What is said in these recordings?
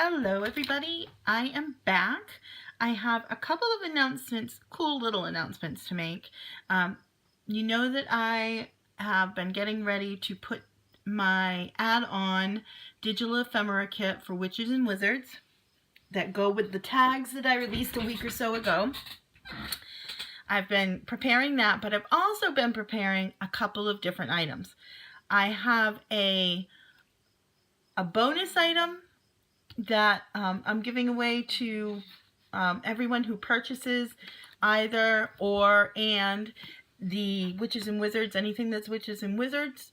Hello everybody, I am back. I have a couple of announcements, cool little announcements to make. You know that I have been getting ready to put my add-on digital ephemera kit for witches and wizards that go with the tags that I released a week or so ago. I've been preparing that, but I've also been preparing a couple of different items. I have a bonus item that I'm giving away to everyone who purchases either or and the Witches and Wizards, anything that's Witches and Wizards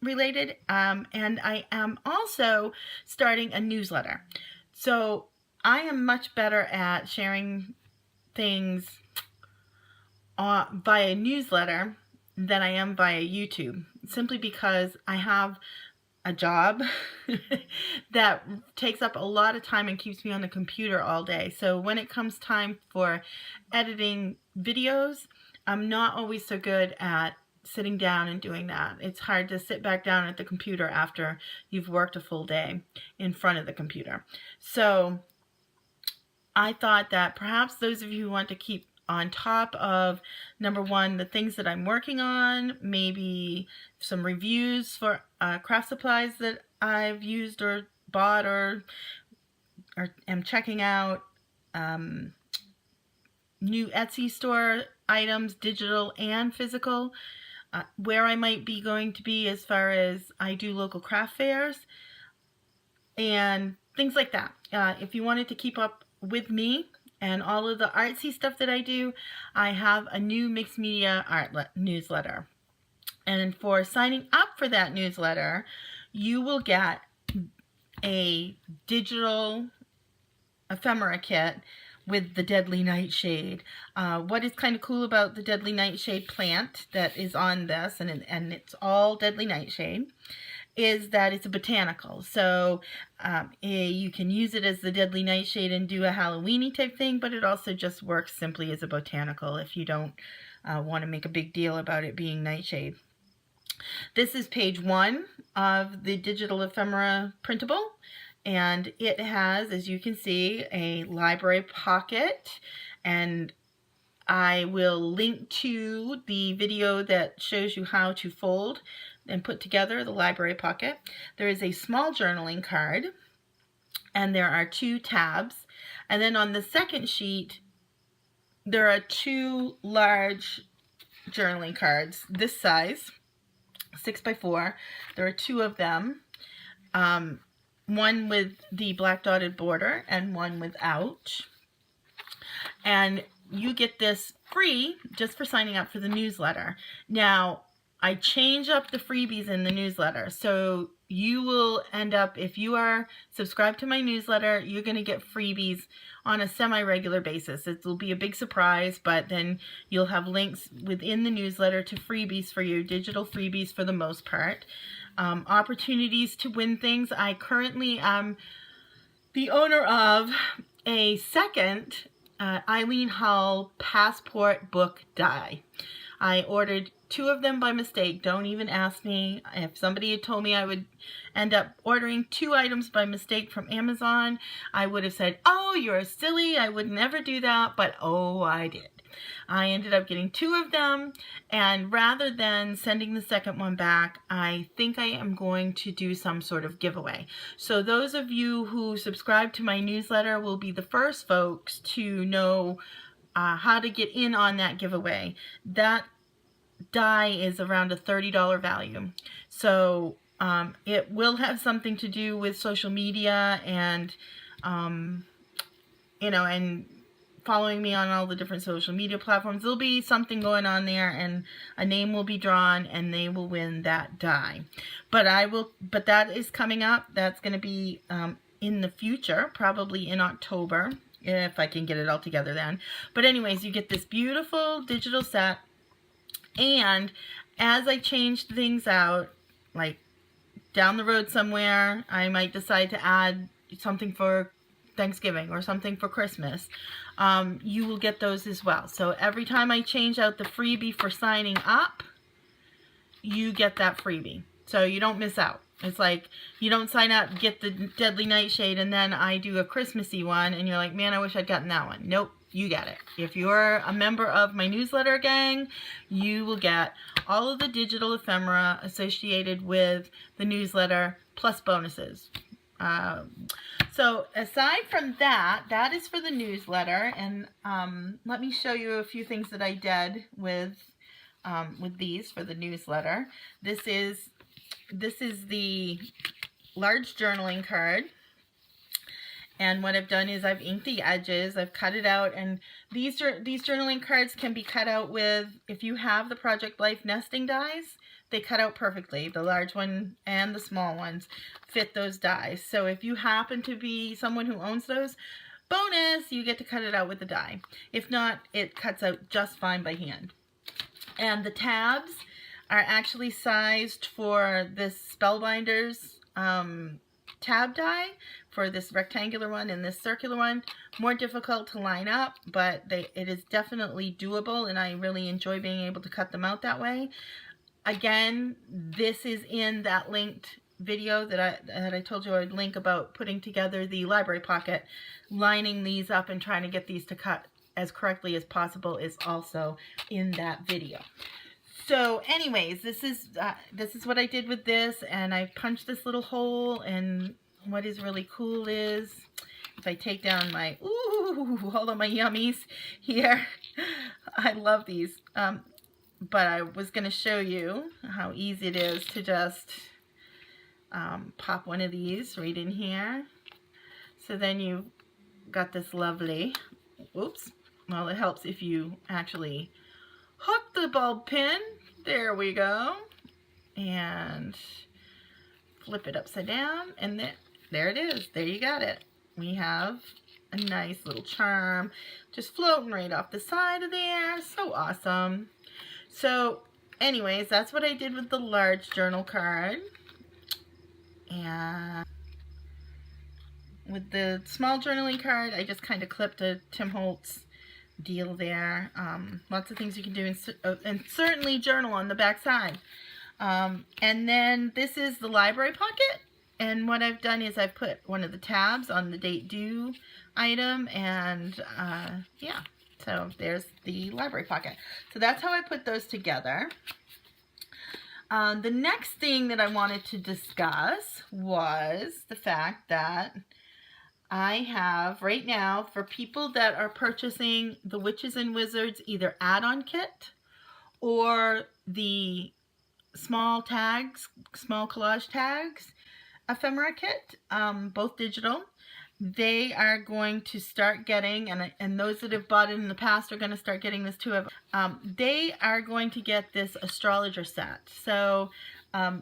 related. And I am also starting a newsletter. So I am much better at sharing things via newsletter than I am via YouTube, simply because I have a job that takes up a lot of time and keeps me on the computer all day. So when it comes time for editing videos, I'm not always so good at sitting down and doing that. It's hard to sit back down at the computer after you've worked a full day in front of the computer. So I thought that perhaps those of you who want to keep on top of, number one, the things that I'm working on, maybe some reviews for craft supplies that I've used or bought or am checking out, new Etsy store items, digital and physical, where I might be going to be as far as I do local craft fairs, and things like that. If you wanted to keep up with me and all of the artsy stuff that I do, I have a new mixed media art newsletter. And for signing up for that newsletter, you will get a digital ephemera kit with the Deadly Nightshade. What is kind of cool about the Deadly Nightshade plant that is on this, and it's all Deadly Nightshade, is that it's a botanical. So you can use it as the Deadly Nightshade and do a Halloween-y type thing, but it also just works simply as a botanical if you don't want to make a big deal about it being nightshade. This is page 1 of the digital ephemera printable, and it has, as you can see, a library pocket, and I will link to the video that shows you how to fold and put together the library pocket. There is a small journaling card, and there are 2 tabs, and then on the second sheet there are 2 large journaling cards this size, 6x4. There are 2 of them, one with the black dotted border and one without, and you get this free just for signing up for the newsletter. Now, I change up the freebies in the newsletter, so you will end up, if you are subscribed to my newsletter, you're going to get freebies on a semi-regular basis. It will be a big surprise, but then you'll have links within the newsletter to freebies for you, digital freebies for the most part. Opportunities to win things. I currently am the owner of a second Eileen Hull passport book die. I ordered 2 of them by mistake. Don't even ask me. If somebody had told me I would end up ordering 2 items by mistake from Amazon, I would have said, oh, you're silly, I would never do that, but oh, I did. I ended up getting 2 of them, and rather than sending the second one back, I think I am going to do some sort of giveaway. So those of you who subscribe to my newsletter will be the first folks to know how to get in on that giveaway. That die is around a $30 value. So it will have something to do with social media and, you know, and following me on all the different social media platforms. There'll be something going on there, and a name will be drawn, and they will win that die. But that is coming up. That's going to be in the future, probably in October, if I can get it all together then. But anyways, you get this beautiful digital set, and as I change things out, like down the road somewhere, I might decide to add something for Thanksgiving or something for Christmas. You will get those as well. So every time I change out the freebie for signing up, you get that freebie. So you don't miss out. It's like you don't sign up, get the Deadly Nightshade, and then I do a Christmassy one, and you're like, man, I wish I'd gotten that one. Nope, you get it. If you're a member of my newsletter gang, you will get all of the digital ephemera associated with the newsletter, plus bonuses. So aside from that, that is for the newsletter, and let me show you a few things that I did with these for the newsletter. This is the large journaling card, and what I've done is I've inked the edges, I've cut it out, and these journaling cards can be cut out with, if you have the Project Life nesting dies, they cut out perfectly. The large one and the small ones fit those dies. So if you happen to be someone who owns those, bonus, you get to cut it out with the die. If not, it cuts out just fine by hand. And the tabs are actually sized for this Spellbinders tab die, for this rectangular one and this circular one. More difficult to line up, but it is definitely doable, and I really enjoy being able to cut them out that way. Again, this is in that linked video that I told you I'd link about putting together the library pocket. Lining these up and trying to get these to cut as correctly as possible is also in that video. So anyways, this is what I did with this, and I punched this little hole, and what is really cool is if I take down my, all of my yummies here, I love these, but I was going to show you how easy it is to just pop one of these right in here. So then you got this lovely, oops, well, it helps if you actually hook the bulb pin. There we go. And flip it upside down, and there it is. There you got it. We have a nice little charm just floating right off the side of there. So awesome. So anyways, that's what I did with the large journal card. And with the small journaling card, I just kind of clipped a Tim Holtz deal there. Lots of things you can do, and certainly journal on the back side. And then this is the library pocket, and what I've done is I've put one of the tabs on the date due item, and yeah, so there's the library pocket. So that's how I put those together. The next thing that I wanted to discuss was the fact that I have right now, for people that are purchasing the Witches and Wizards either add-on kit or the small collage tags ephemera kit, both digital, they are going to start getting, and those that have bought it in the past are going to start getting this too. They are going to get this astrologer set. So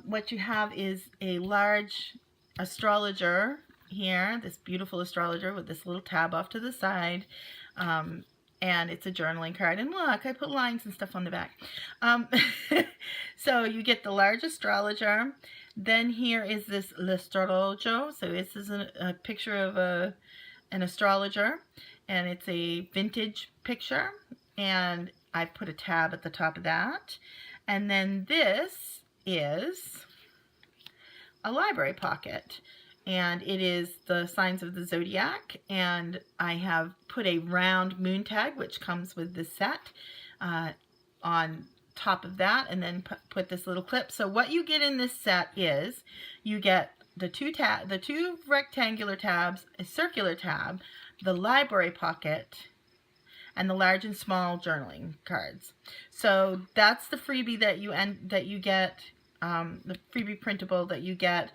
what you have is a large astrologer here, this beautiful astrologer with this little tab off to the side, and it's a journaling card, and look, I put lines and stuff on the back. So you get the large astrologer. Then here is this l'astrologo. So this is a picture of an astrologer, and it's a vintage picture, and I put a tab at the top of that. And then this is a library pocket, and it is the signs of the zodiac, and I have put a round moon tag, which comes with this set, on top of that, and then put this little clip. So what you get in this set is you get the two rectangular tabs, a circular tab, the library pocket, and the large and small journaling cards. So that's the freebie that you get, the freebie printable that you get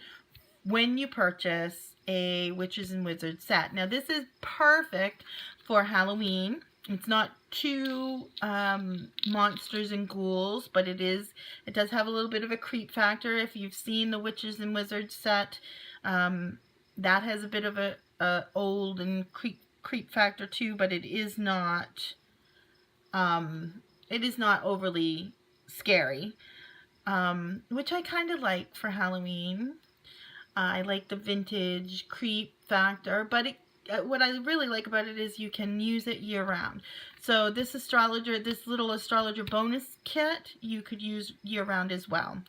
when you purchase a Witches and Wizards set. Now this is perfect for Halloween. It's not too monsters and ghouls, but it does have a little bit of a creep factor. If you've seen the Witches and Wizards set, that has a bit of a old and creep factor too, but it is not overly scary, which I kind of like for Halloween. I like the vintage creep factor, but what I really like about it is you can use it year round. So this little astrologer bonus kit, you could use year round as well.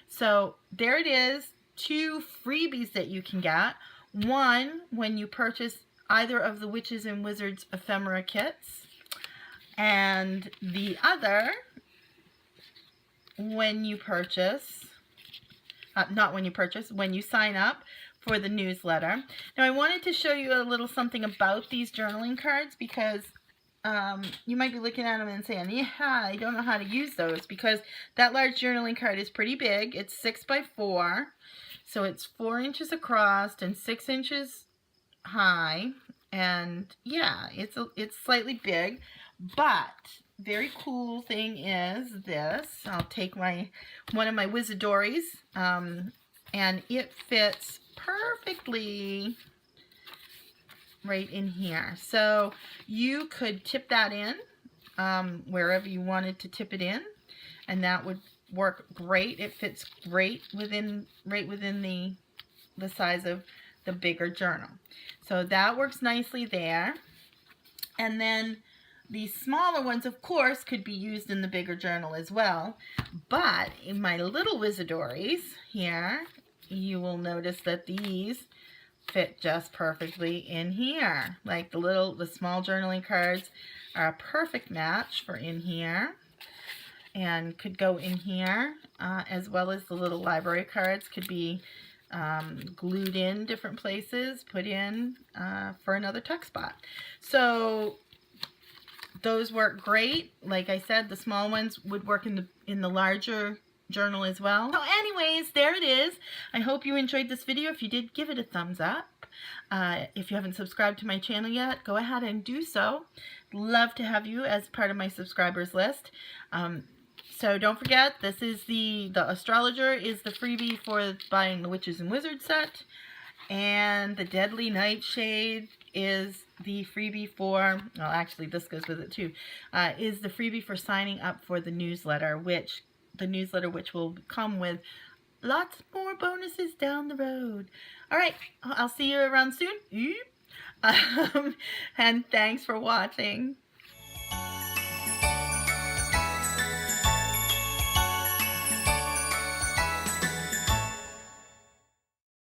So there it is. 2 freebies that you can get. One, when you purchase either of the Witches and Wizards ephemera kits, and the other when you purchase, not when you purchase, when you sign up for the newsletter. Now, I wanted to show you a little something about these journaling cards, because you might be looking at them and saying, yeah, I don't know how to use those, because that large journaling card is pretty big. It's 6 by 4, so it's 4 inches across and 6 inches high, and yeah, it's slightly big. But very cool thing is this. I'll take one of my Wizardories, and it fits perfectly right in here. So you could tip that in wherever you wanted to tip it in, and that would work great. It fits great right within the size of the bigger journal. So that works nicely there. And then these smaller ones, of course, could be used in the bigger journal as well. But in my little Wizardories here, you will notice that these fit just perfectly in here. Like the small journaling cards are a perfect match for in here, and could go in here, as well as the little library cards could be glued in different places, put in for another tuck spot. So those work great. Like I said, the small ones would work in the larger journal as well. So anyways, there it is. I hope you enjoyed this video. If you did, give it a thumbs up. If you haven't subscribed to my channel yet, go ahead and do so. Love to have you as part of my subscribers list. So don't forget, this is the Astrologer is the freebie for buying the Witches and Wizards set, and the Deadly Nightshade is the freebie for, well, actually this goes with it too, is the freebie for signing up for the newsletter, which will come with lots more bonuses down the road. All right, I'll see you around soon. And thanks for watching.